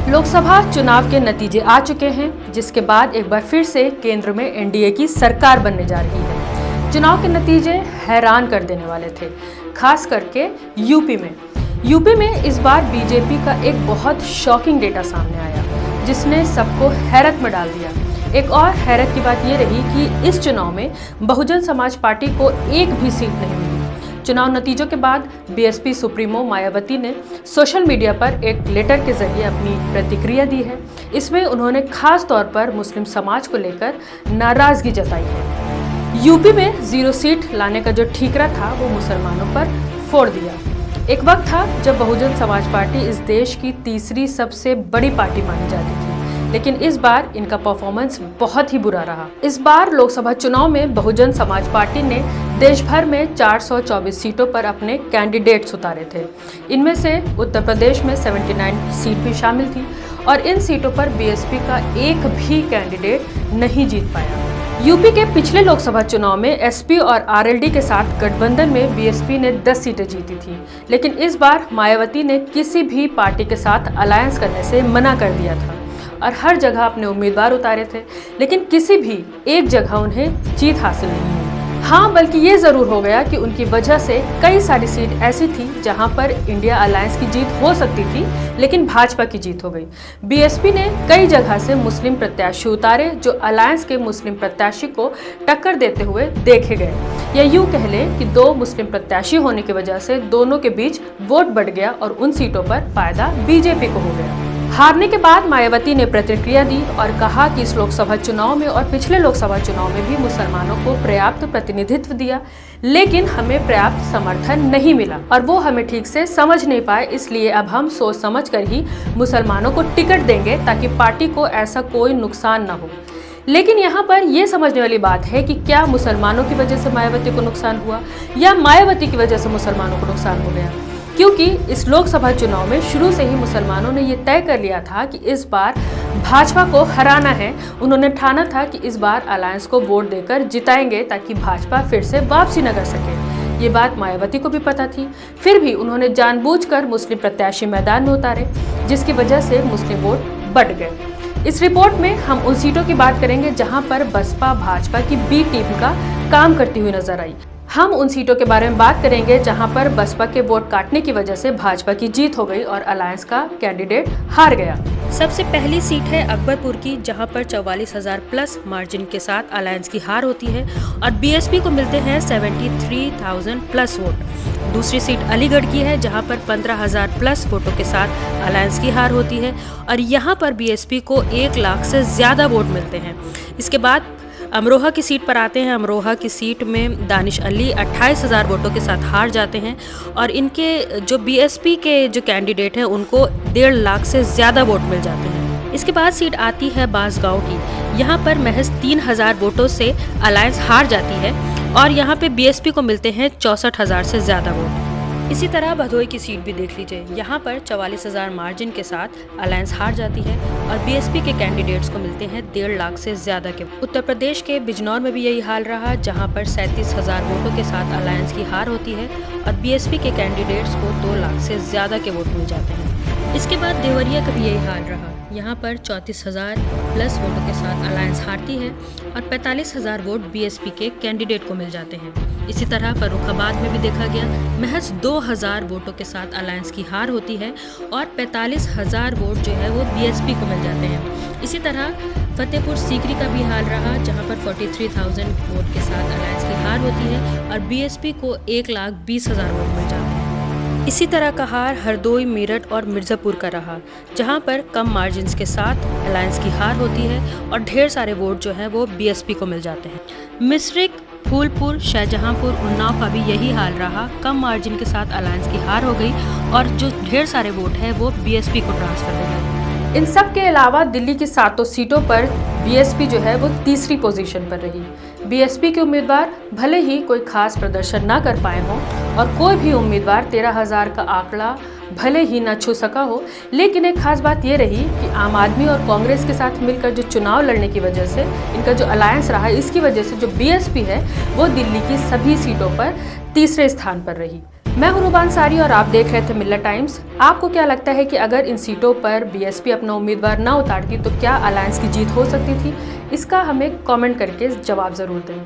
लोकसभा चुनाव के नतीजे आ चुके हैं, जिसके बाद एक बार फिर से केंद्र में एनडीए की सरकार बनने जा रही है। चुनाव के नतीजे हैरान कर देने वाले थे, खास करके यूपी में इस बार बीजेपी का एक बहुत शॉकिंग डेटा सामने आया, जिसने सबको हैरत में डाल दिया। एक और हैरत की बात ये रही कि इस चुनाव में बहुजन समाज पार्टी को एक भी सीट नहीं मिली। चुनाव नतीजों के बाद बीएसपी सुप्रीमो मायावती ने सोशल मीडिया पर एक लेटर के जरिए अपनी प्रतिक्रिया दी है। इसमें उन्होंने खास तौर पर मुस्लिम समाज को लेकर नाराजगी जताई है। यूपी में 0 सीट लाने का जो ठीकरा था वो मुसलमानों पर फोड़ दिया। एक वक्त था जब बहुजन समाज पार्टी इस देश की तीसरी सबसे बड़ी पार्टी मानी जाती थी, लेकिन इस बार इनका परफॉर्मेंस बहुत ही बुरा रहा। इस बार लोकसभा चुनाव में बहुजन समाज पार्टी ने देश भर में 424 सीटों पर अपने कैंडिडेट्स उतारे थे। इनमें से उत्तर प्रदेश में 79 सीट भी शामिल थी और इन सीटों पर बीएसपी का एक भी कैंडिडेट नहीं जीत पाया। यूपी के पिछले लोकसभा चुनाव में एसपी और आरएलडी के साथ गठबंधन में बीएसपी ने 10 सीटें जीती थी, लेकिन इस बार मायावती ने किसी भी पार्टी के साथ अलायंस करने से मना कर दिया था और हर जगह अपने उम्मीदवार उतारे थे, लेकिन किसी भी एक जगह उन्हें जीत हासिल नहीं हुई। हाँ, बल्कि ये ज़रूर हो गया कि उनकी वजह से कई सारी सीट ऐसी थी जहां पर इंडिया अलायंस की जीत हो सकती थी, लेकिन भाजपा की जीत हो गई। बीएसपी ने कई जगह से मुस्लिम प्रत्याशी उतारे जो अलायंस के मुस्लिम प्रत्याशी को टक्कर देते हुए देखे गए, या यूँ कह लें कि 2 मुस्लिम प्रत्याशी होने की वजह से दोनों के बीच वोट बढ़ गया और उन सीटों पर फायदा बीजेपी को हो गया। हारने के बाद मायावती ने प्रतिक्रिया दी और कहा कि इस लोकसभा चुनाव में और पिछले लोकसभा चुनाव में भी मुसलमानों को पर्याप्त प्रतिनिधित्व दिया, लेकिन हमें पर्याप्त समर्थन नहीं मिला और वो हमें ठीक से समझ नहीं पाए, इसलिए अब हम सोच समझ कर ही मुसलमानों को टिकट देंगे ताकि पार्टी को ऐसा कोई नुकसान न हो। लेकिन यहाँ पर यह समझने वाली बात है कि क्या मुसलमानों की वजह से मायावती को नुकसान हुआ या मायावती की वजह से मुसलमानों को नुकसान हो गया, क्योंकि इस लोकसभा चुनाव में शुरू से ही मुसलमानों ने ये तय कर लिया था कि इस बार भाजपा को हराना है। उन्होंने ठाना था कि इस बार अलायंस को वोट देकर जिताएंगे ताकि भाजपा फिर से वापसी न कर सके। ये बात मायावती को भी पता थी, फिर भी उन्होंने जानबूझकर मुस्लिम प्रत्याशी मैदान में उतारे, जिसकी वजह से मुस्लिम वोट बढ़ गए। इस रिपोर्ट में हम उन सीटों की बात करेंगे जहां पर बसपा भाजपा की बी टीम का काम करती हुई नजर आई। हम उन सीटों के बारे में बात करेंगे जहां पर बसपा के वोट काटने की वजह से भाजपा की जीत हो गई और अलायंस का कैंडिडेट हार गया। सबसे पहली सीट है अकबरपुर की, जहां पर 44,000 प्लस मार्जिन के साथ अलायंस की हार होती है और बीएसपी को मिलते हैं 73,000 प्लस वोट। दूसरी सीट अलीगढ़ की है, जहां पर 15,000 प्लस वोटों के साथ अलायंस की हार होती है और यहां पर बीएसपी को 1 लाख से ज़्यादा वोट मिलते हैं। इसके बाद अमरोहा की सीट पर आते हैं। अमरोहा की सीट में दानिश अली 28,000 वोटों के साथ हार जाते हैं और इनके जो बीएसपी के जो कैंडिडेट हैं उनको 1.5 लाख से ज़्यादा वोट मिल जाते हैं। इसके बाद सीट आती है बांसगांव की। यहाँ पर महज 3,000 वोटों से अलायंस हार जाती है और यहाँ पे बीएसपी को मिलते हैं 64,000 से ज़्यादा वोट। इसी तरह भदोई की सीट भी देख लीजिए। यहाँ पर 44,000 मार्जिन के साथ अलायंस हार जाती है और बीएसपी के कैंडिडेट्स को मिलते हैं 1.5 लाख से ज़्यादा के। उत्तर प्रदेश के बिजनौर में भी यही हाल रहा, जहाँ पर 37,000 वोटों के साथ अलायंस की हार होती है और बीएसपी के कैंडिडेट्स को 2 लाख से ज़्यादा के वोट मिल जाते हैं। इसके बाद देवरिया का भी यही हाल रहा। यहाँ पर 34,000 प्लस वोटों के साथ अलायंस हारती है और 45,000 वोट बीएसपी के कैंडिडेट को मिल जाते हैं। इसी तरह फर्रुखाबाद में भी देखा गया, महज 2,000 वोटों के साथ अलायंस की हार होती है और 45,000 वोट जो है वो बीएसपी को मिल जाते हैं। इसी तरह फतेहपुर सीकरी का भी हाल रहा, जहां पर 43,000 वोट के साथ अलायंस की हार होती है और बीएसपी को 1,20,000 वोट मिल जाते हैं। इसी तरह का हार हरदोई, मेरठ और मिर्ज़ापुर का रहा, जहां पर कम मार्जिन्स के साथ अलायंस की हार होती है और ढेर सारे वोट जो हैं वो बीएसपी को मिल जाते हैं। मिश्रिक, फूलपुर, शाहजहांपुर, उन्नाव का भी यही हाल रहा। कम मार्जिन के साथ अलायंस की हार हो गई और जो ढेर सारे वोट हैं वो बीएसपी को ट्रांसफर हो गए। इन सब के अलावा दिल्ली की 7 सीटों पर बीएसपी जो है वो तीसरी पोजीशन पर रही। बीएसपी के उम्मीदवार भले ही कोई खास प्रदर्शन ना कर पाए हों और कोई भी उम्मीदवार 13,000 का आंकड़ा भले ही ना छू सका हो, लेकिन एक खास बात ये रही कि आम आदमी और कांग्रेस के साथ मिलकर जो चुनाव लड़ने की वजह से इनका जो अलायंस रहा, इसकी वजह से जो बीएसपी है वो दिल्ली की सभी सीटों पर तीसरे स्थान पर रही। मैं हूं रूबा अंसारी और आप देख रहे थे मिल्लत टाइम्स। आपको क्या लगता है कि अगर इन सीटों पर बीएसपी अपना उम्मीदवार न उतारती तो क्या अलायंस की जीत हो सकती थी? इसका हमें कमेंट करके जवाब ज़रूर दें।